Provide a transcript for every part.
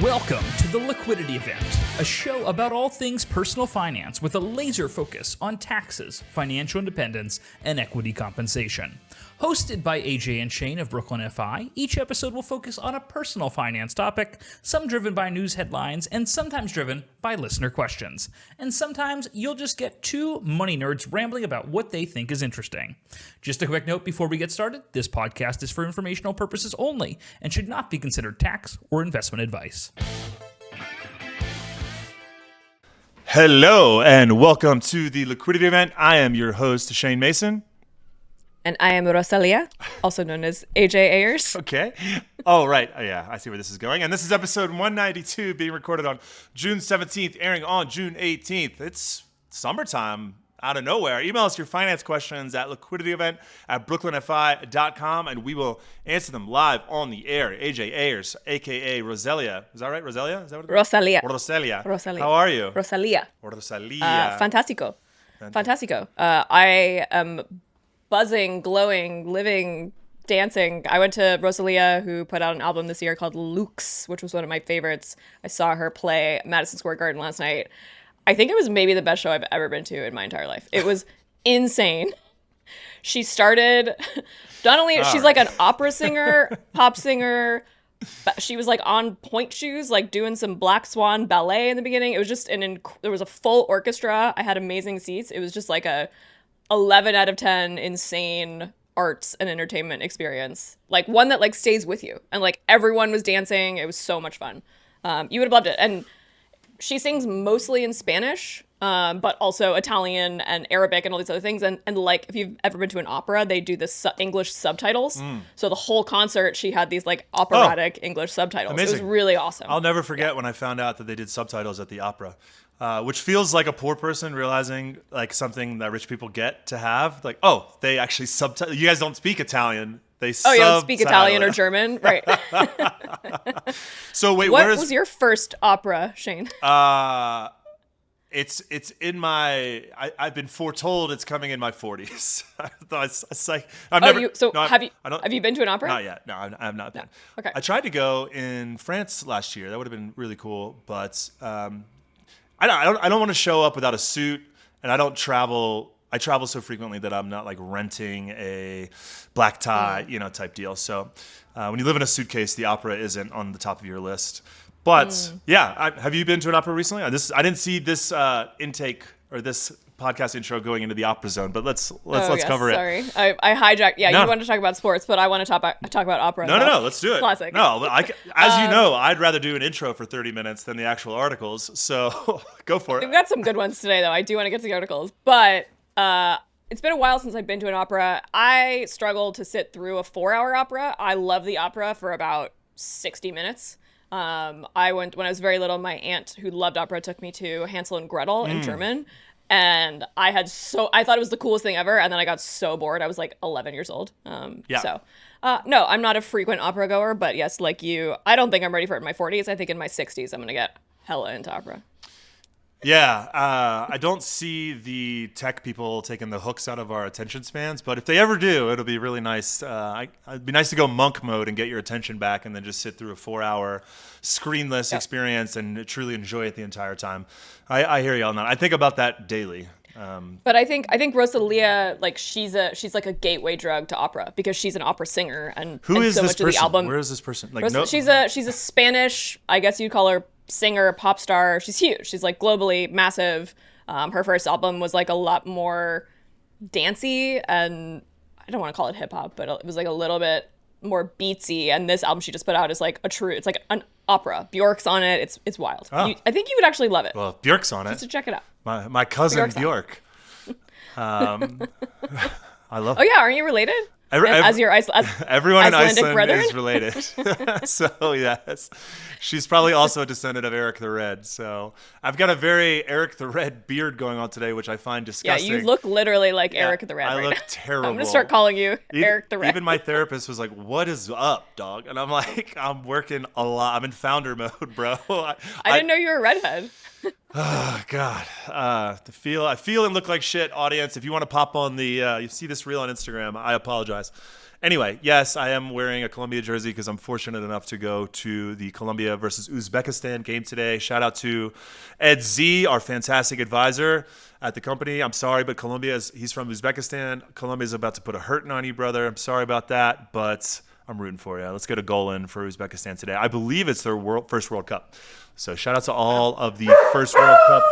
Welcome to The Liquidity Event, a show about all things personal finance with a laser focus on taxes, financial independence, and equity compensation. Hosted by AJ and Shane of Brooklyn FI, each episode will focus on a personal finance topic, some driven by news headlines and sometimes driven by listener questions. And sometimes you'll just get two money nerds rambling about what they think is interesting. Just a quick note before we get started, this podcast is for informational purposes only and should not be considered tax or investment advice. Hello and welcome to the Liquidity Event. I am your host, Shane Mason. And I am Rosalía, also known as AJ Ayers. Okay. Oh, right. Oh, yeah, I see where this is going. And this is episode 192 being recorded on June 17th, airing on June 18th. It's summertime out of nowhere. Email us your finance questions at liquidityevent@brooklynfi.com and we will answer them live on the air. AJ Ayers, a.k.a. Rosalía. Is that right? Rosalía? Is that what it is? Rosalía. Rosalía. How are you? Rosalía. Rosalía. Fantastico. I am buzzing, glowing, living, dancing. I went to Rosalía, who put out an album this year called Lux, which was one of my favorites. I saw her play Madison Square Garden last night. I think it was maybe the best show I've ever been to in my entire life. It was insane. She started, not only, she's like an opera singer, pop singer, but she was like on point shoes, like doing some Black Swan ballet in the beginning. It was just there was a full orchestra. I had amazing seats. It was just like a 11 out of 10 insane arts and entertainment experience. Like one that like stays with you. And like everyone was dancing. It was so much fun. You would have loved it. And she sings mostly in Spanish, but also Italian and Arabic and all these other things. And like if you've ever been to an opera, they do the English subtitles. So the whole concert, she had these like operatic English subtitles. Amazing. It was really awesome. I'll never forget when I found out that they did subtitles at the opera. Which feels like a poor person realizing like something that rich people get to have. Like, oh, they actually subtitle. You guys don't speak Italian. You don't speak Italian or German, right? So wait, what was your first opera, Shane? It's in my. I've been foretold it's coming in my 40s. It's like I've never. Have you been to an opera? Not yet. No, I have not been. Okay. I tried to go in France last year. That would have been really cool, but I don't want to show up without a suit, and I don't travel. I travel so frequently that I'm not like renting a black tie, type deal. So when you live in a suitcase, the opera isn't on the top of your list. But have you been to an opera recently? I didn't see this intake or this podcast intro going into the opera zone, but let's cover it. Sorry, I hijacked. Yeah, no. You wanted to talk about sports, but I want to talk about opera. No, let's do it. Classic. No, as you know, I'd rather do an intro for 30 minutes than the actual articles. So go for it. We've got some good ones today, though. I do want to get to the articles, but it's been a while since I've been to an opera. I struggle to sit through a 4-hour opera. I love the opera for about 60 minutes. I went when I was very little. My aunt, who loved opera, took me to Hansel and Gretel in German. And I thought it was the coolest thing ever. And then I got so bored. I was like 11 years old. No, I'm not a frequent opera goer, but yes, like you, I don't think I'm ready for it in my 40s. I think in my 60s, I'm going to get hella into opera. Yeah, I don't see the tech people taking the hooks out of our attention spans, but if they ever do, it'll be really nice. It'd be nice to go monk mode and get your attention back and then just sit through a 4-hour screenless experience and truly enjoy it the entire time. I hear you on that. I think about that daily. But I think Rosalía, like she's like a gateway drug to opera because she's an opera singer and who is so this much person? Of the album. Where is this person? She's a Spanish, I guess you'd call her singer, pop star. She's huge. She's like globally massive. Her first album was like a lot more dancey and I don't want to call it hip hop, but it was like a little bit more beatsy. And this album she just put out is like it's like an opera. Bjork's on it. It's wild. Oh. I think you would actually love it. Well, Bjork's on it. Just to check it out. My cousin Bjork. I love. Oh yeah, aren't you related? Everyone in Iceland brethren? is related. So yes, she's probably also a descendant of Eric the Red. So I've got a very Eric the Red beard going on today, which I find disgusting. Yeah, you look literally like Eric the Red. I look now. terrible. I'm gonna start calling you Eric the Red. Even my therapist was like, "What is up, dog?" And I'm like, "I'm working a lot. I'm in founder mode, bro." I didn't know you were a redhead. Oh God, I feel and look like shit. Audience, if you want to pop on the, you see this reel on Instagram, I apologize. Anyway, yes, I am wearing a Colombia jersey because I'm fortunate enough to go to the Colombia versus Uzbekistan game today. Shout out to Ed Z, our fantastic advisor at the company. I'm sorry, but he's from Uzbekistan. Colombia's about to put a hurting on you, brother. I'm sorry about that, but I'm rooting for you. Let's get a goal in for Uzbekistan today. I believe it's their first World Cup. So shout out to all of the first World Cup.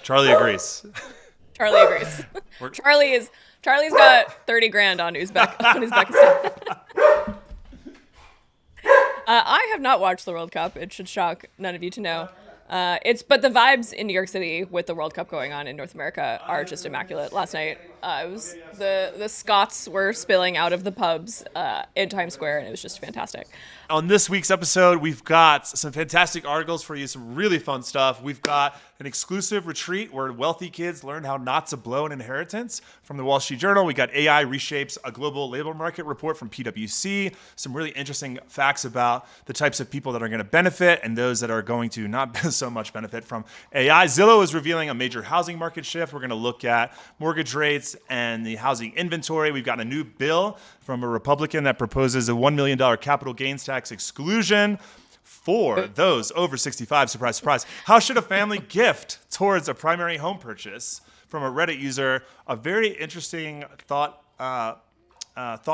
Charlie agrees. Charlie agrees. Charlie's got 30 grand on Uzbekistan. I have not watched the World Cup. It should shock none of you to know. But the vibes in New York City with the World Cup going on in North America are just immaculate. Last night, it was the Scots were spilling out of the pubs in Times Square, and it was just fantastic. On this week's episode, we've got some fantastic articles for you, some really fun stuff. We've got an exclusive retreat where wealthy kids learn how not to blow an inheritance from the Wall Street Journal. We got AI reshapes a global labor market report from PwC. Some really interesting facts about the types of people that are going to benefit and those that are going to not so much benefit from AI. Zillow is revealing a major housing market shift. We're going to look at mortgage rates and the housing inventory. We've got a new bill from a Republican that proposes a $1 million capital gains tax exclusion for those over 65. Surprise, surprise. How should a family gift towards a primary home purchase? From a Reddit user, a very interesting thought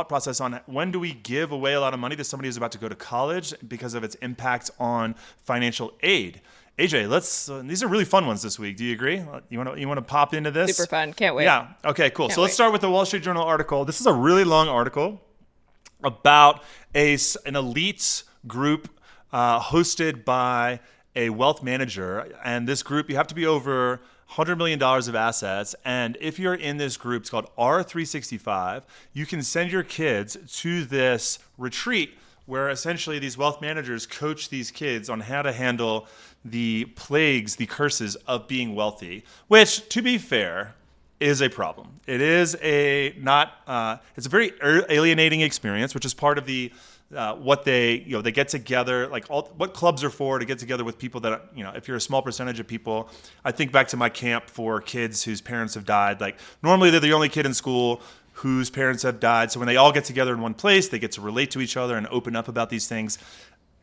process on when do we give away a lot of money to somebody who's about to go to college because of its impact on financial aid. AJ, these are really fun ones this week. Do you agree? You want to pop into this? Super fun. Can't wait. Yeah. Okay, cool. So let's start with the Wall Street Journal article. This is a really long article about an elite group hosted by a wealth manager. And this group, you have to be over $100 million of assets. And if you're in this group, it's called R365, you can send your kids to this retreat where essentially these wealth managers coach these kids on how to handle the plagues, the curses of being wealthy, which, to be fair, is a problem. It is it's a very alienating experience, which is part of the what they get together, like what clubs are for, to get together with people that, if you're a small percentage of people. I think back to my camp for kids whose parents have died. Like normally they're the only kid in school whose parents have died. So when they all get together in one place, they get to relate to each other and open up about these things.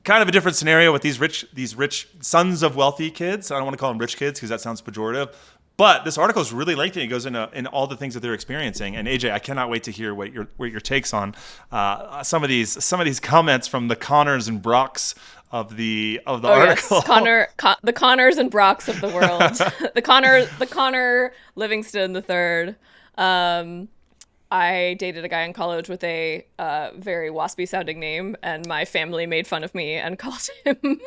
Kind of a different scenario with these rich sons of wealthy kids. I don't want to call them rich kids because that sounds pejorative. But this article is really lengthy. It goes in all the things that they're experiencing. And AJ, I cannot wait to hear what your takes on some of these comments from the Connors and Brocks of the article. Yes. The Connors and Brocks of the world. the Connor Livingston III. I dated a guy in college with a very waspy sounding name, and my family made fun of me and called him.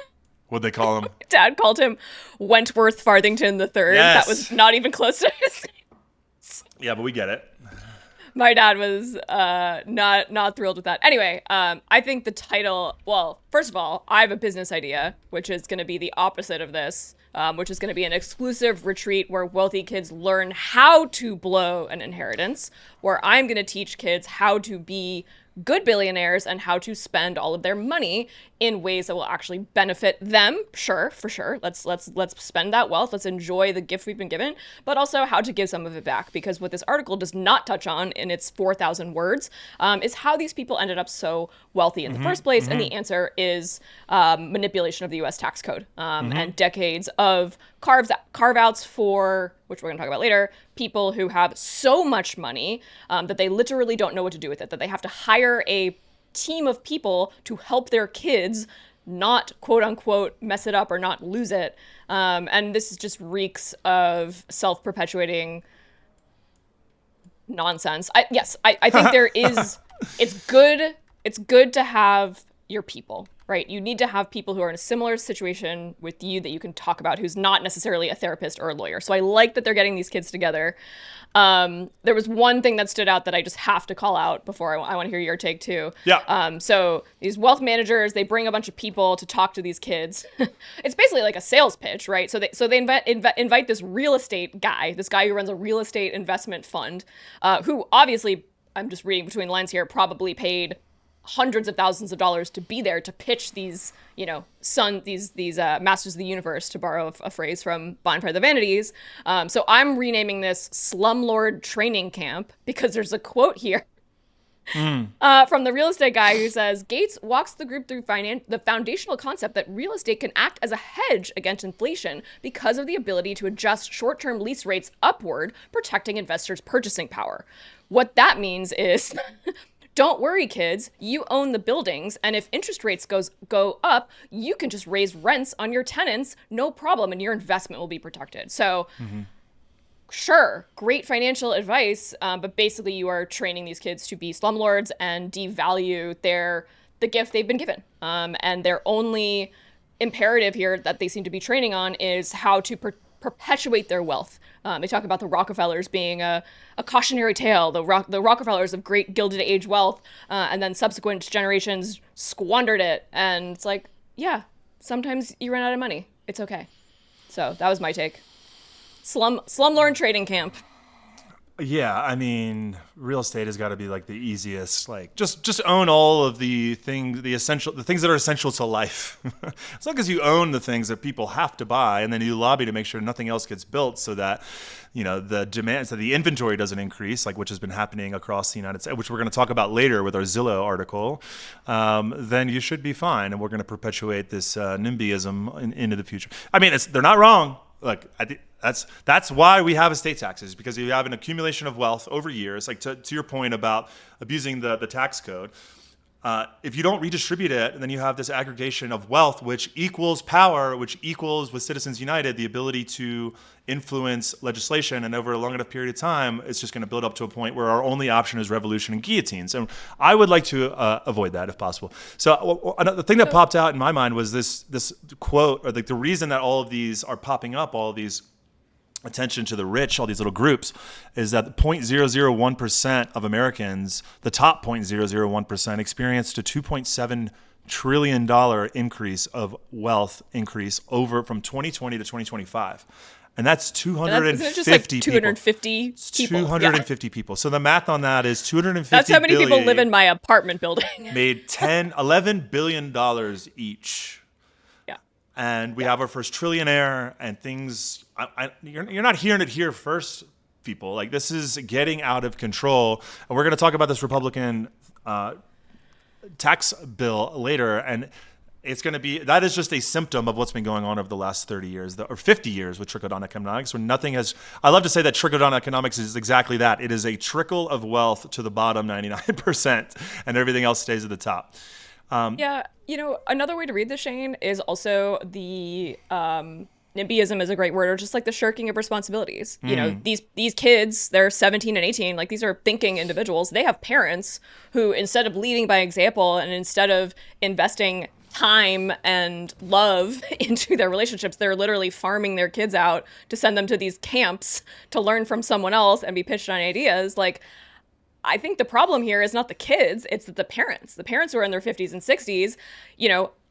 What'd they call him? Dad called him Wentworth Farthington III. Yes. That was not even close to his name. Yeah, but we get it. My dad was not thrilled with that. Anyway, I think the title, well, first of all, I have a business idea, which is going to be the opposite of this, which is going to be an exclusive retreat where wealthy kids learn how to blow an inheritance, where I'm going to teach kids how to be good billionaires and how to spend all of their money in ways that will actually benefit them. Sure, for sure. Let's spend that wealth. Let's enjoy the gift we've been given, but also how to give some of it back. Because what this article does not touch on in its 4,000 words is how these people ended up so wealthy in the first place. And the answer is manipulation of the U.S. tax code and decades of carve-outs for, which we're going to talk about later, people who have so much money that they literally don't know what to do with it, that they have to hire a team of people to help their kids not, quote unquote, mess it up or not lose it. And this just reeks of self-perpetuating nonsense. I think there is, it's good to have your people, right? You need to have people who are in a similar situation with you that you can talk about, who's not necessarily a therapist or a lawyer. So I like that they're getting these kids together. There was one thing that stood out that I just have to call out before I want to hear your take too. Yeah. So these wealth managers, they bring a bunch of people to talk to these kids. It's basically like a sales pitch, right? So they invite this real estate guy, this guy who runs a real estate investment fund, who obviously, I'm just reading between the lines here, probably paid hundreds of thousands of dollars to be there to pitch these, these masters of the universe, to borrow a phrase from Bonfire the Vanities. So I'm renaming this Slumlord Training Camp because there's a quote here From the real estate guy who says, Gates walks the group through the foundational concept that real estate can act as a hedge against inflation because of the ability to adjust short-term lease rates upward, protecting investors' purchasing power. What that means is, don't worry, kids, you own the buildings, and if interest rates go up, you can just raise rents on your tenants, no problem, and your investment will be protected. So, sure, great financial advice, but basically you are training these kids to be slumlords and devalue the gift they've been given. And their only imperative here that they seem to be training on is how to perpetuate their wealth. They talk about the Rockefellers being a cautionary tale, the Rockefellers of great Gilded Age wealth, and then subsequent generations squandered it. And it's like, yeah, sometimes you run out of money. It's okay. So that was my take. Slumlord Training Camp. Yeah, I mean, real estate has got to be like the easiest. Like, just own all of the things, the things that are essential to life. As long as you own the things that people have to buy, and then you lobby to make sure nothing else gets built, so that the demand, so the inventory doesn't increase, like which has been happening across the United States, which we're going to talk about later with our Zillow article. Then you should be fine, and we're going to perpetuate this NIMBYism into the future. I mean, they're not wrong. Look, I think that's why we have estate taxes, because you have an accumulation of wealth over years. Like to your point about abusing the tax code, if you don't redistribute it, then you have this aggregation of wealth, which equals power, which equals with Citizens United the ability to influence legislation. And over a long enough period of time, it's just going to build up to a point where our only option is revolution and guillotines. And I would like to avoid that if possible. So the thing that popped out in my mind was this quote, or like the reason that all of these are popping up, all of these attention to the rich, all these little groups, is that 0.001% of Americans, the top 0.001%, experienced a $2.7 trillion increase of wealth increase over from 2020 to 2025. And that's 250 people. 250 people. 250 people. So the math on that is 250 That's how many people live in my apartment building. Made $11 billion each. And we have our first trillionaire, and things. You're not hearing it here first, people. Like, this is getting out of control, and we're going to talk about this Republican tax bill later, and it's going to be, that is just a symptom of what's been going on over the last 30 years or 50 years with trickle-down economics, when nothing has. I love to say that trickle-down economics is exactly that. It is a trickle of wealth to the bottom 99%, and everything else stays at the top. Yeah, another way to read this, Shane, is also the NIMBYism is a great word, or just like the shirking of responsibilities. These kids, they're 17 and 18, like these are thinking individuals. They have parents who, instead of leading by example and instead of investing time and love into their relationships, they're literally farming their kids out to send them to these camps to learn from someone else and be pitched on ideas. Like, I think the problem here is not the kids, it's that the parents who are in their 50s and 60s,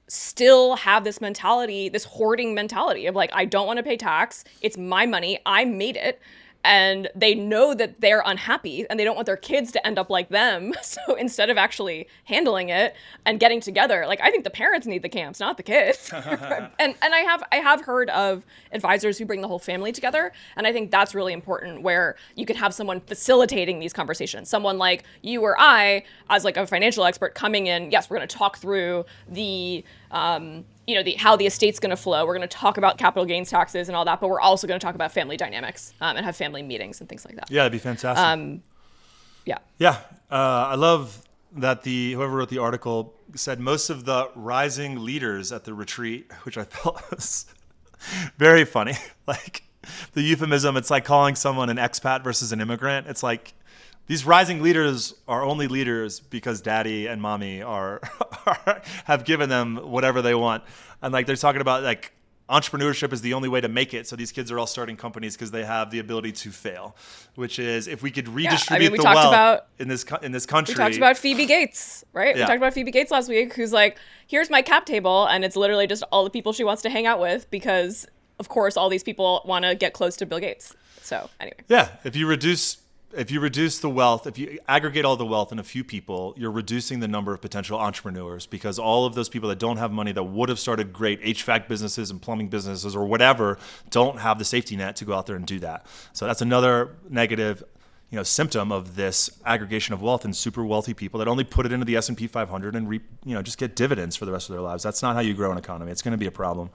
still have this mentality, this hoarding mentality of like, I don't want to pay tax. It's my money. I made it. And they know that they're unhappy and they don't want their kids to end up like them. So instead of actually handling it and getting together, like, I think the parents need the camps, not the kids. and I have heard of advisors who bring the whole family together. And I think that's really important, where you could have someone facilitating these conversations. Someone like you or I, as like a financial expert coming in. Yes, we're going to talk through the how the estate's going to flow. We're going to talk about capital gains taxes and all that, but we're also going to talk about family dynamics and have family meetings and things like that. Yeah, it'd be fantastic. Yeah. I love that whoever wrote the article said most of the rising leaders at the retreat, which I felt was very funny. Like the euphemism, it's like calling someone an expat versus an immigrant. It's like, these rising leaders are only leaders because daddy and mommy have given them whatever they want. And like, they're talking about like entrepreneurship is the only way to make it. So these kids are all starting companies because they have the ability to fail, which is, if we could redistribute the wealth in this country. We talked about Phoebe Gates, right? Yeah. We talked about Phoebe Gates last week, who's like, here's my cap table. And it's literally just all the people she wants to hang out with, because of course, all these people want to get close to Bill Gates. So anyway. Yeah. If you reduce the wealth, if you aggregate all the wealth in a few people, you're reducing the number of potential entrepreneurs, because all of those people that don't have money that would have started great HVAC businesses and plumbing businesses or whatever don't have the safety net to go out there and do that. So that's another negative. symptom of this aggregation of wealth and super wealthy people that only put it into the S&P 500 and just get dividends for the rest of their lives. That's not how you grow an economy. It's going to be a problem.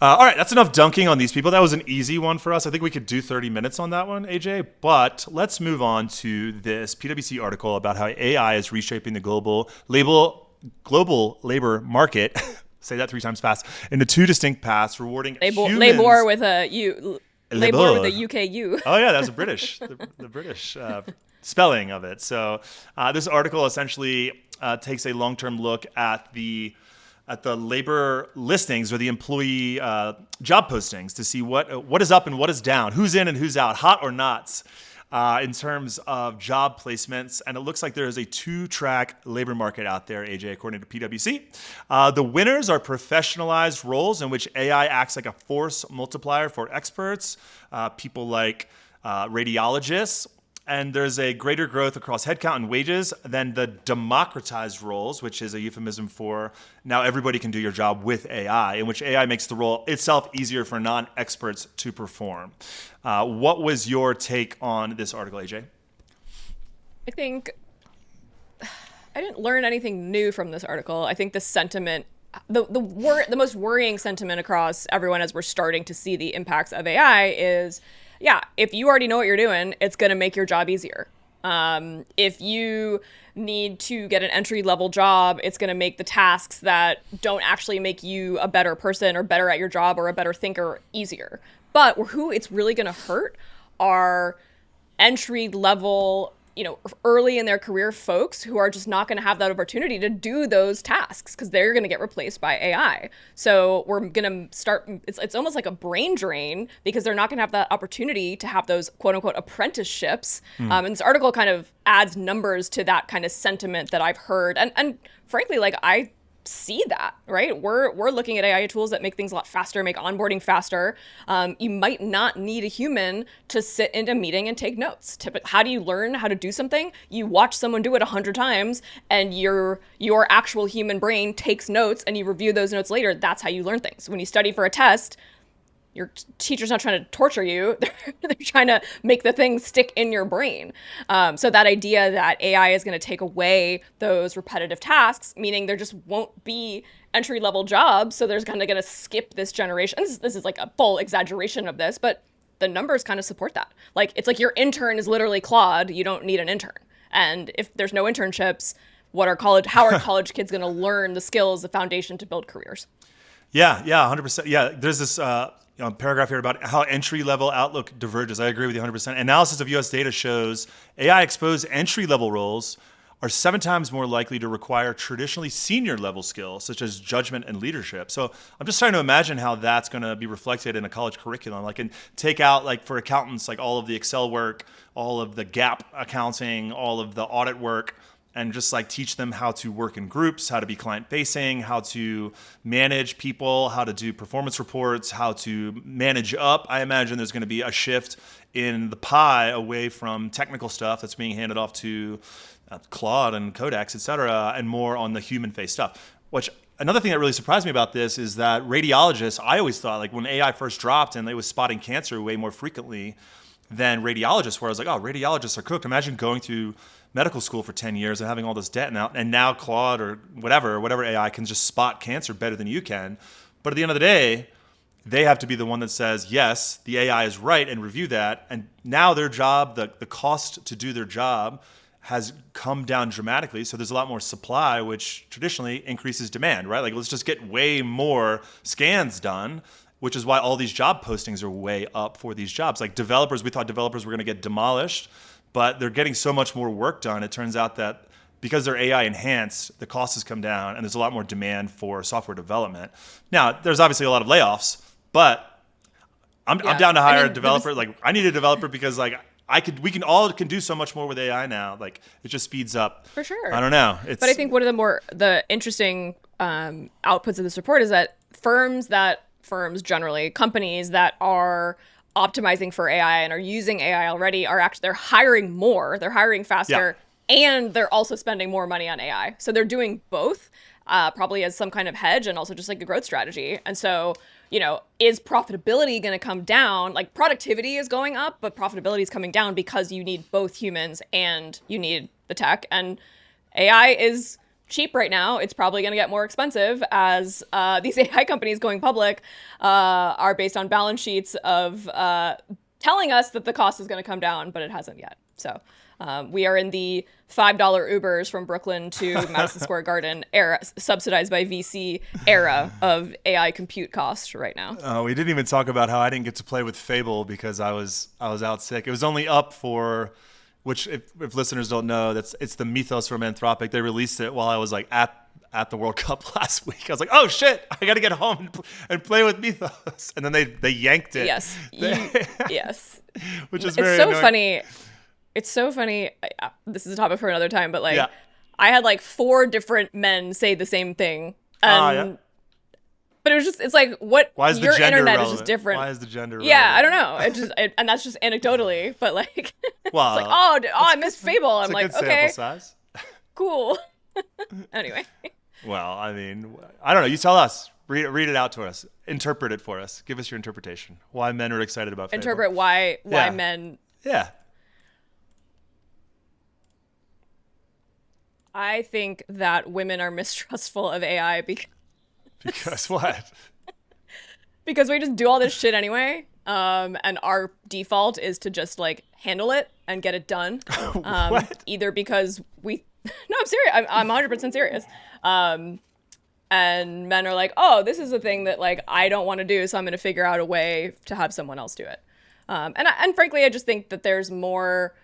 All right, that's enough dunking on these people. That was an easy one for us. I think we could do 30 minutes on that one, AJ. But let's move on to this PwC article about how AI is reshaping the global labor market. Say that 3 times fast. Into 2 distinct paths, rewarding humans. Labor with a U. Labor with a UKU. Oh yeah, that's a British, the British spelling of it. So this article essentially takes a long-term look at the labor listings or the employee job postings to see what is up and what is down, who's in and who's out, hot or not, in terms of job placements. And it looks like there is a 2-track labor market out there, AJ, according to PwC. The winners are professionalized roles in which AI acts like a force multiplier for experts, people like radiologists. And there's a greater growth across headcount and wages than the democratized roles, which is a euphemism for now everybody can do your job with AI, in which AI makes the role itself easier for non-experts to perform. What was your take on this article, AJ? I think I didn't learn anything new from this article. I think the sentiment, the most worrying sentiment across everyone as we're starting to see the impacts of AI is, yeah, if you already know what you're doing, it's going to make your job easier. If you need to get an entry-level job, it's going to make the tasks that don't actually make you a better person or better at your job or a better thinker easier. But who it's really going to hurt are entry-level, early in their career folks who are just not going to have that opportunity to do those tasks because they're going to get replaced by AI. So we're going to start, it's almost like a brain drain because they're not going to have that opportunity to have those quote unquote apprenticeships. And this article kind of adds numbers to that kind of sentiment that I've heard. And frankly, like I see that, right? We're looking at AI tools that make things a lot faster, make onboarding faster. You might not need a human to sit in a meeting and take notes. How do you learn how to do something? You watch someone do it 100 times and your actual human brain takes notes and you review those notes later. That's how you learn things. When you study for a test, your teacher's not trying to torture you. They're trying to make the thing stick in your brain. So that idea that AI is going to take away those repetitive tasks, meaning there just won't be entry-level jobs, so there's kind of going to skip this generation. This is like a full exaggeration of this, but the numbers kind of support that. Like, it's like your intern is literally Claude. You don't need an intern. And if there's no internships, how are college kids going to learn the skills, the foundation to build careers? Yeah, 100%. Yeah, there's this paragraph here about how entry-level outlook diverges. I agree with you 100%. Analysis of U.S. data shows AI-exposed entry-level roles are 7 times more likely to require traditionally senior-level skills, such as judgment and leadership. So I'm just trying to imagine how that's going to be reflected in a college curriculum. Like, and take out, like, for accountants, like all of the Excel work, all of the gap accounting, all of the audit work, and just like teach them how to work in groups, how to be client facing, how to manage people, how to do performance reports, how to manage up. I imagine there's going to be a shift in the pie away from technical stuff that's being handed off to Claude and Codex, et cetera, and more on the human face stuff. Which another thing that really surprised me about this is that radiologists, I always thought, like when AI first dropped and they was spotting cancer way more frequently than radiologists, where I was like, oh, radiologists are cooked. Imagine going through medical school for 10 years and having all this debt now, and now Claude or whatever AI can just spot cancer better than you can. But at the end of the day, they have to be the one that says, yes, the AI is right, and review that. And now their job, the cost to do their job has come down dramatically. So there's a lot more supply, which traditionally increases demand, right? Like, let's just get way more scans done, which is why all these job postings are way up for these jobs. Like developers, we thought developers were going to get demolished, but they're getting so much more work done. It turns out that because they're AI enhanced, the cost has come down and there's a lot more demand for software development. Now, there's obviously a lot of layoffs, but I'm down to hire a developer. Like, I need a developer because like we can all do so much more with AI now. Like, it just speeds up. For sure. I don't know. But I think one of the interesting outputs of this report is that companies that are optimizing for AI and are using AI already they're hiring more, they're hiring faster, and they're also spending more money on AI. So they're doing both. probably as some kind of hedge and also just like a growth strategy. And so, is profitability going to come down? Like productivity is going up, but profitability is coming down because you need both humans and you need the tech. And AI is cheap right now. It's probably going to get more expensive as these AI companies going public are based on balance sheets of telling us that the cost is going to come down, but it hasn't yet. So we are in the $5 Ubers from Brooklyn to Madison Square Garden era, subsidized by VC era of AI compute cost right now. We didn't even talk about how I didn't get to play with Fable because I was out sick. It was only up for, which if listeners don't know, it's the Mythos from Anthropic. They released it while I was like at the World Cup last week. I was like, oh shit, I got to get home and play with Mythos. And then they yanked it. Yes. Yes. Which is very It's so annoying. funny. It's so funny. This is a topic for another time, but like, Yeah. I had like 4 different men say the same thing. Yeah. But it's like, what? Why is the your gender internet relevant? is just different. Why is the gender Yeah, relevant? I don't know. And that's just anecdotally, but like, Well, it's like, I missed Fable. I'm it's a like, good okay, sample size. cool. Anyway. Well, I mean, I don't know. You tell us. Read it out to us. Interpret it for us. Give us your interpretation. Why men are excited about Fable. Interpret why Yeah. men. Yeah. I think that women are mistrustful of AI Because what? because we just do all this shit anyway. And our default is to just like handle it and get it done. What? Either because no, I'm serious. I'm 100% serious. And men are like, oh, this is a thing that like I don't want to do, so I'm going to figure out a way to have someone else do it. And frankly, I just think that there's more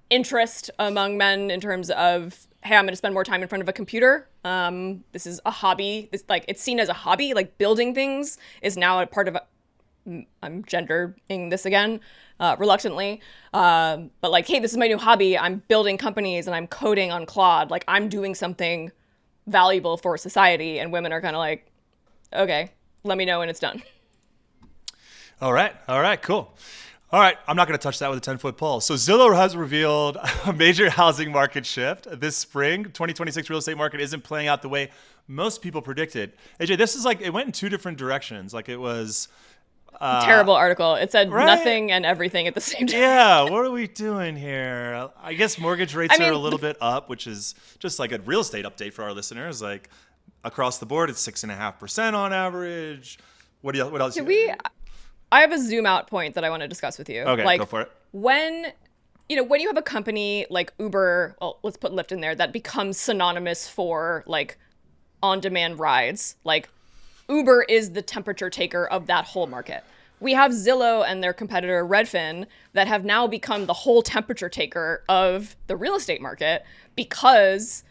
interest among men in terms of, hey, I'm going to spend more time in front of a computer. This is a hobby. It's seen as a hobby. Like building things is now a part of I'm gendering this again, reluctantly. But like, hey, this is my new hobby. I'm building companies and I'm coding on Claude. Like I'm doing something valuable for society. And women are kind of like, okay, let me know when it's done. All right, cool. All right, I'm not going to touch that with a 10-foot pole. So Zillow has revealed a major housing market shift this spring. 2026 real estate market isn't playing out the way most people predicted. AJ, this is like, it went in 2 different directions. Like it was... Terrible article. It said right? nothing and everything at the same time. Yeah, what are we doing here? I guess mortgage rates are a little bit up, which is just like a real estate update for our listeners. Like across the board, it's 6.5% on average. What else? I have a zoom out point that I want to discuss with you. Okay, go for it. When you have a company like Uber, well, let's put Lyft in there, that becomes synonymous for like on-demand rides, like Uber is the temperature taker of that whole market. We have Zillow and their competitor Redfin that have now become the whole temperature taker of the real estate market because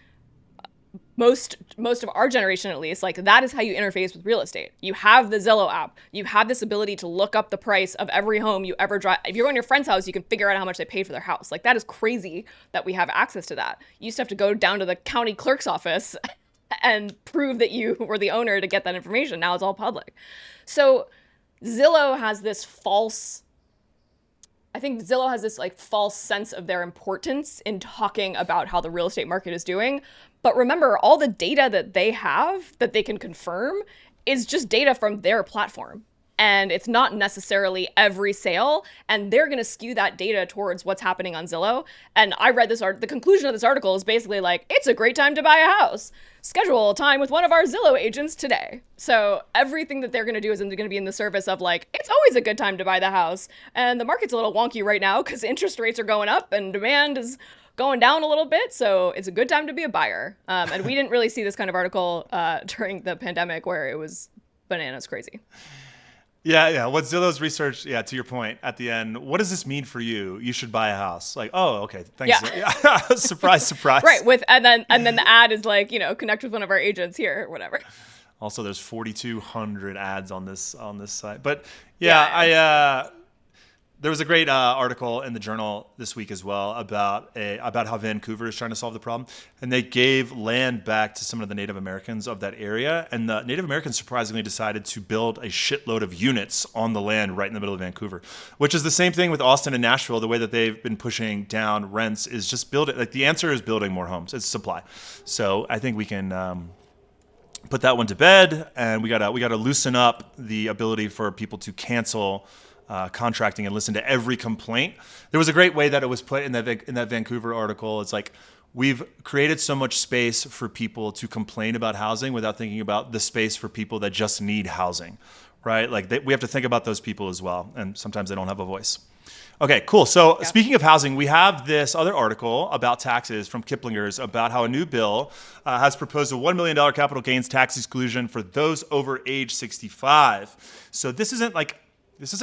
most of our generation, at least, like that is how you interface with real estate. You have the Zillow app. You have this ability to look up the price of every home you ever drive. If you're going to your friend's house, you can figure out how much they paid for their house. Like that is crazy that we have access to that. You used to have to go down to the county clerk's office and prove that you were the owner to get that information. Now it's all public. So Zillow has this false like false sense of their importance in talking about how the real estate market is doing. But remember, all the data that they have that they can confirm is just data from their platform. And it's not necessarily every sale. And they're going to skew that data towards what's happening on Zillow. And I read this the conclusion of this article is basically like, it's a great time to buy a house. Schedule a time with one of our Zillow agents today. So everything that they're going to do is going to be in the service of like, it's always a good time to buy the house. And the market's a little wonky right now because interest rates are going up and demand is going down a little bit. So it's a good time to be a buyer. And we didn't really see this kind of article during the pandemic where it was bananas crazy. Yeah. What Zillow's research, to your point at the end, what does this mean for you? You should buy a house. Like, oh, okay. Thanks. Yeah. Surprise. Right. And then the ad is like, connect with one of our agents here or whatever. Also, there's 4,200 ads on this site. But There was a great article in the Journal this week as well about how Vancouver is trying to solve the problem, and they gave land back to some of the Native Americans of that area, and the Native Americans surprisingly decided to build a shitload of units on the land right in the middle of Vancouver, which is the same thing with Austin and Nashville. The way that they've been pushing down rents is just build it. Like the answer is building more homes. It's supply. So I think we can put that one to bed, and we gotta loosen up the ability for people to cancel contracting and listen to every complaint. There was a great way that it was put in that Vancouver article. It's like, we've created so much space for people to complain about housing without thinking about the space for people that just need housing, right? Like we have to think about those people as well, and sometimes they don't have a voice. Okay, cool. So Speaking of housing, we have this other article about taxes from Kiplinger's about how a new bill has proposed a $1 million capital gains tax exclusion for those over age 65. So this isn't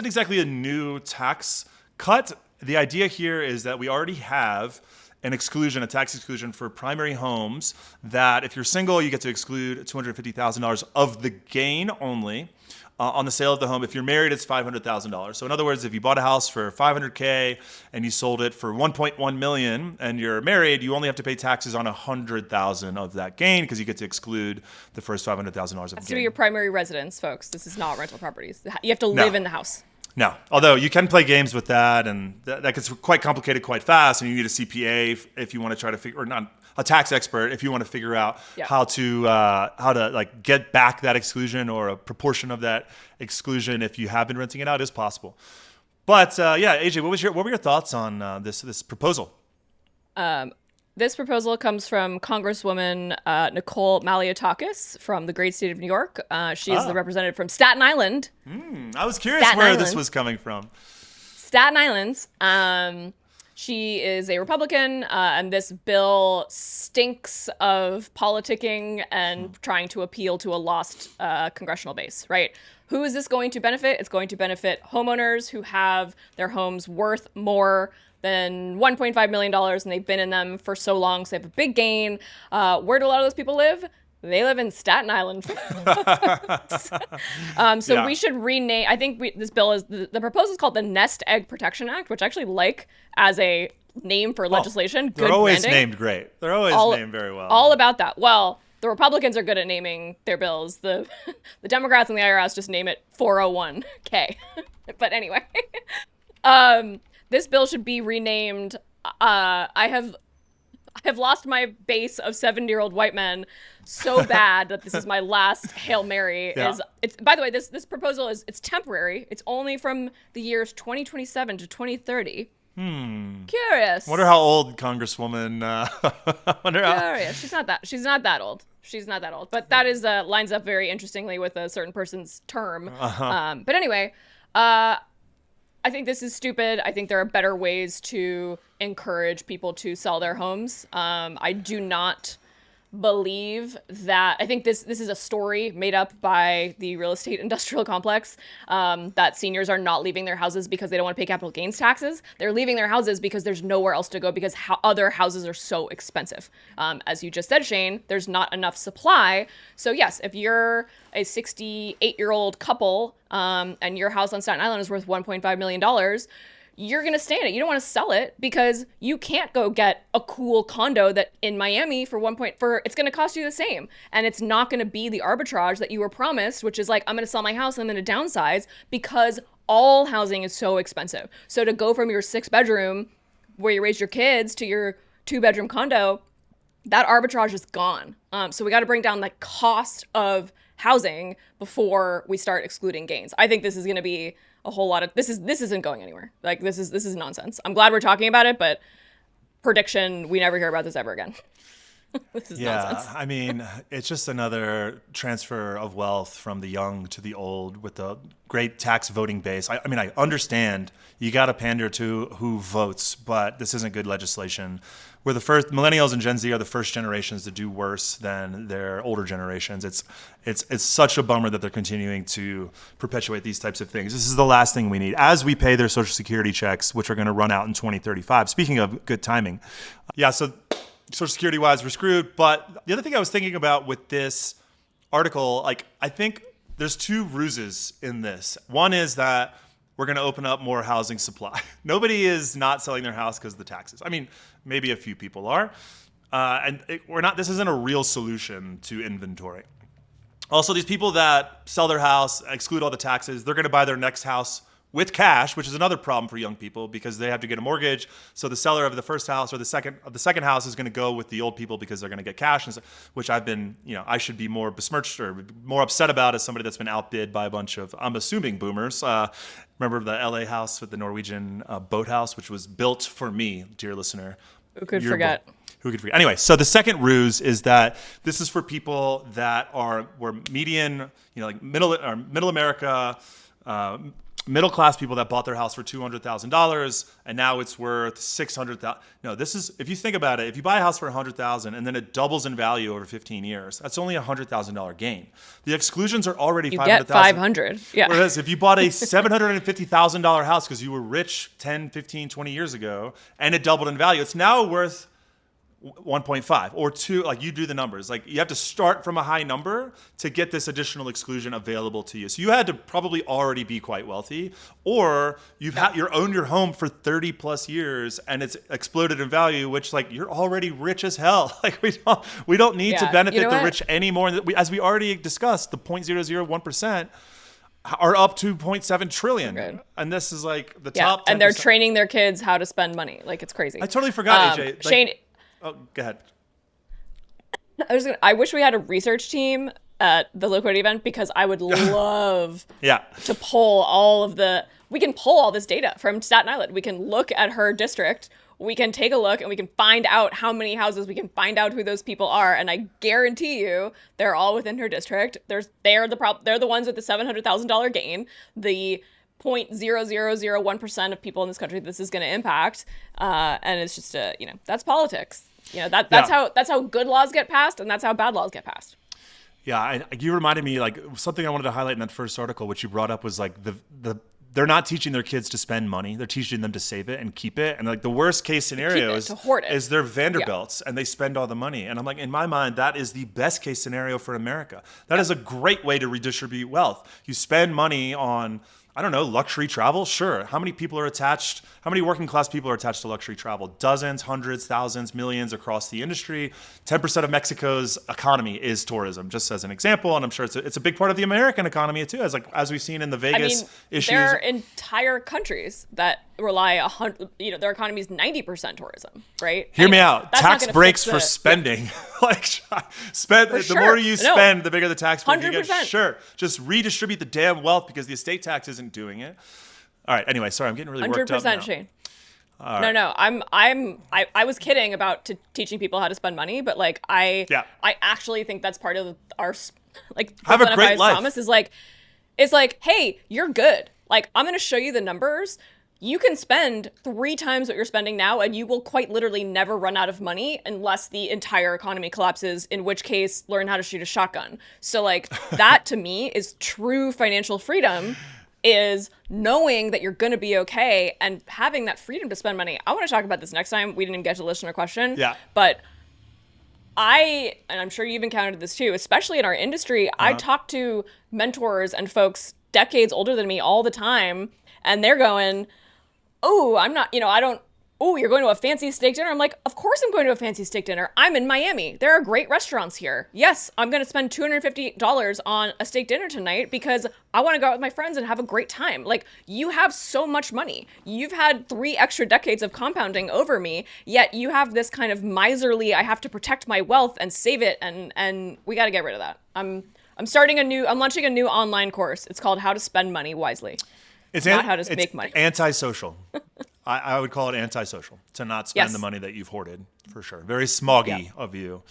exactly a new tax cut. The idea here is that we already have an exclusion, a tax exclusion for primary homes, that if you're single, you get to exclude $250,000 of the gain only on the sale of the home. If you're married, it's $500,000. So in other words, if you bought a house for $500K and you sold it for $1.1 million and you're married, you only have to pay taxes on $100,000 of that gain because you get to exclude the first $500,000 of gain. That's to be your primary residence, folks. This is not rental properties. You have to live in the house. No, although you can play games with that, and that gets quite complicated quite fast, and you need a CPA if you want to try to figure, or not a tax expert if you want to figure out how to like get back that exclusion or a proportion of that exclusion if you have been renting it out is possible. But AJ, what were your thoughts on this proposal? This proposal comes from Congresswoman Nicole Maliotakis from the great state of New York. She is the representative from Staten Island. I was curious where this was coming from. Staten Island. She is a Republican, and this bill stinks of politicking and trying to appeal to a lost congressional base, right? Who is this going to benefit? It's going to benefit homeowners who have their homes worth more than $1.5 million, and they've been in them for so long, so they have a big gain. Where do a lot of those people live? They live in Staten Island. We should rename. I think this bill is the proposal is called the Nest Egg Protection Act, which I actually like as a name for legislation. Good They're always branding. named great. They're always named very well. All about that. Well, the Republicans are good at naming their bills. The Democrats and the IRS just name it 401k. But anyway, this bill should be renamed. I have lost my base of 70-year-old white men so bad that this is my last Hail Mary. Yeah. It's by the way, this proposal it's temporary. It's only from the years 2027 to 2030. Curious. Wonder how old Congresswoman. Curious. She's not that old. She's not that old. But that is lines up very interestingly with a certain person's term. But anyway, I think this is stupid. I think there are better ways to encourage people to sell their homes. I do not believe that. I think this is a story made up by the real estate industrial complex, that seniors are not leaving their houses because they don't want to pay capital gains taxes. They're leaving their houses because there's nowhere else to go because other houses are so expensive. As you just said, Shane, there's not enough supply. So yes, if you're a 68-year-old couple and your house on Staten Island is worth $1.5 million, you're going to stay in it. You don't want to sell it because you can't go get a cool condo that in Miami for it's going to cost you the same. And it's not going to be the arbitrage that you were promised, which is like, I'm going to sell my house and I'm going to downsize because all housing is so expensive. So to go from your 6-bedroom where you raise your kids to your 2-bedroom condo, that arbitrage is gone. So we got to bring down the cost of housing before we start excluding gains. I think this is going to be a whole lot of this isn't going anywhere. Like this is nonsense. I'm glad we're talking about it, but prediction, we never hear about this ever again. This is nonsense. I mean, it's just another transfer of wealth from the young to the old with the great tax voting base. I mean, I understand you got to pander to who votes, but this isn't good legislation. We're the first, millennials and Gen Z are the first generations to do worse than their older generations. It's such a bummer that they're continuing to perpetuate these types of things. This is the last thing we need as we pay their Social Security checks, which are going to run out in 2035. Speaking of good timing. So Social Security wise, we're screwed. But the other thing I was thinking about with this article, like I think there's two ruses in this. One is that we're going to open up more housing supply. Nobody is not selling their house because of the taxes. I mean, maybe a few people are. This isn't a real solution to inventory. Also, these people that sell their house, exclude all the taxes, they're going to buy their next house with cash, which is another problem for young people because they have to get a mortgage. So the seller of the first house or the second house is going to go with the old people because they're going to get cash, which I should be more besmirched or more upset about as somebody that's been outbid by a bunch of, I'm assuming, boomers. Remember the LA house with the Norwegian boathouse, which was built for me, dear listener. Who could forget? Who could forget? Anyway, so the second ruse is that this is for people that were median, like middle America, middle class people that bought their house for $200,000 and now it's worth $600,000. No, this is, if you think about it, if you buy a house for $100,000 and then it doubles in value over 15 years, that's only a $100,000 gain. The exclusions are already $500,000. You get $500. Yeah. Whereas if you bought a $750,000 house because you were rich 10, 15, 20 years ago and it doubled in value, it's now worth 1.5 or 2, like you do the numbers. Like you have to start from a high number to get this additional exclusion available to you. So you had to probably already be quite wealthy, or you've owned your home for 30 plus years and it's exploded in value, which like you're already rich as hell. Like we don't need to benefit the rich anymore. As we already discussed, the 0.001% are up to 0.7 trillion. Okay. And this is like the top 10%. And they're training their kids how to spend money. Like it's crazy. I totally forgot, AJ. Like, Shane, oh, go ahead. I wish we had a research team at the liquidity event because I would love to pull we can pull all this data from Staten Island. We can look at her district. We can take a look and we can find out how many houses, we can find out who those people are. And I guarantee you they're all within her district. They're the ones with the $700,000 gain. The 0.0001% of people in this country this is going to impact. And it's just that's politics. That's how good laws get passed, and that's how bad laws get passed. Yeah, you reminded me like something I wanted to highlight in that first article, which you brought up was like they're not teaching their kids to spend money; they're teaching them to save it and keep it. And like the worst case scenario is they're Vanderbilts and they spend all the money. And I'm like, in my mind, that is the best case scenario for America. That is a great way to redistribute wealth. You spend money on, I don't know, luxury travel? Sure. How many working class people are attached to luxury travel? Dozens, hundreds, thousands, millions across the industry. 10% of Mexico's economy is tourism, just as an example. And I'm sure it's a big part of the American economy too, as we've seen in the Vegas issues. There are entire countries that rely their economy is 90% tourism, right? Hear me out. Tax breaks for spending. The more you spend, the bigger the tax break you get. Sure. Just redistribute the damn wealth because the estate tax isn't doing it. All right. Anyway, sorry, I'm getting really worked up now. 100%, Shane. Right. No. I was kidding about teaching people how to spend money, but like I actually think that's part of our have a great life. Promise is like, it's like, hey, you're good. Like I'm going to show you the numbers. You can spend 3 times what you're spending now, and you will quite literally never run out of money unless the entire economy collapses, in which case, learn how to shoot a shotgun. So, like, that to me is true financial freedom, is knowing that you're going to be okay and having that freedom to spend money. I want to talk about this next time. We didn't even get to listener question. Yeah. But and I'm sure you've encountered this too, especially in our industry, I talk to mentors and folks decades older than me all the time, and they're going, oh, I'm not, you're going to a fancy steak dinner? I'm like, of course I'm going to a fancy steak dinner. I'm in Miami. There are great restaurants here. Yes, I'm going to spend $250 on a steak dinner tonight because I want to go out with my friends and have a great time. Like, you have so much money. You've had 3 extra decades of compounding over me, yet you have this kind of miserly, I have to protect my wealth and save it, and we got to get rid of that. I'm launching a new online course. It's called How to Spend Money Wisely. It's not how to make money. Antisocial. I would call it antisocial to not spend the money that you've hoarded, for sure. Very smoggy of you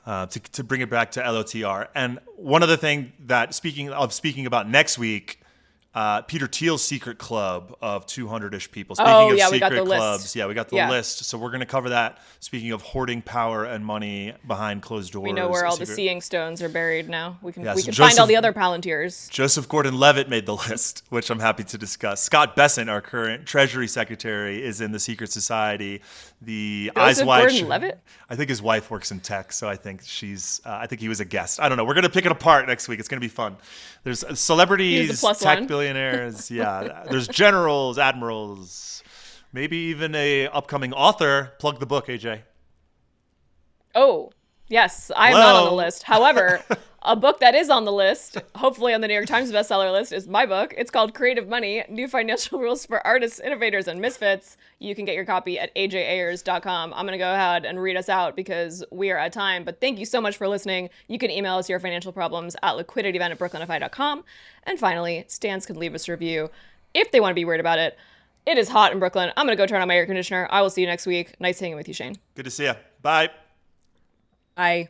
to bring it back to LOTR. And one other thing that speaking about next week, Peter Thiel's secret club of 200-ish people. Speaking of secret clubs, we got the list. So we're going to cover that. Speaking of hoarding power and money behind closed doors. We know where all the seeing stones are buried now. We can find all the other Palantirs. Joseph Gordon-Levitt made the list, which I'm happy to discuss. Scott Bessent, our current Treasury Secretary, is in the secret society. The Joseph Gordon-Levitt? I think his wife works in tech, so I think I think he was a guest. I don't know. We're going to pick it apart next week. It's going to be fun. There's celebrities, tech billionaires. billionaires. Yeah, there's generals, admirals, maybe even a upcoming author. Plug the book, AJ. Oh, yes, I am not on the list. However, a book that is on the list, hopefully on the New York Times bestseller list, is my book. It's called Creative Money, New Financial Rules for Artists, Innovators, and Misfits. You can get your copy at ajayers.com. I'm going to go ahead and read us out because we are at time. But thank you so much for listening. You can email us your financial problems at liquidityevent@brooklynify.com. And finally, Stans can leave us a review if they want to be weird about it. It is hot in Brooklyn. I'm going to go turn on my air conditioner. I will see you next week. Nice hanging with you, Shane. Good to see you. Bye. Bye.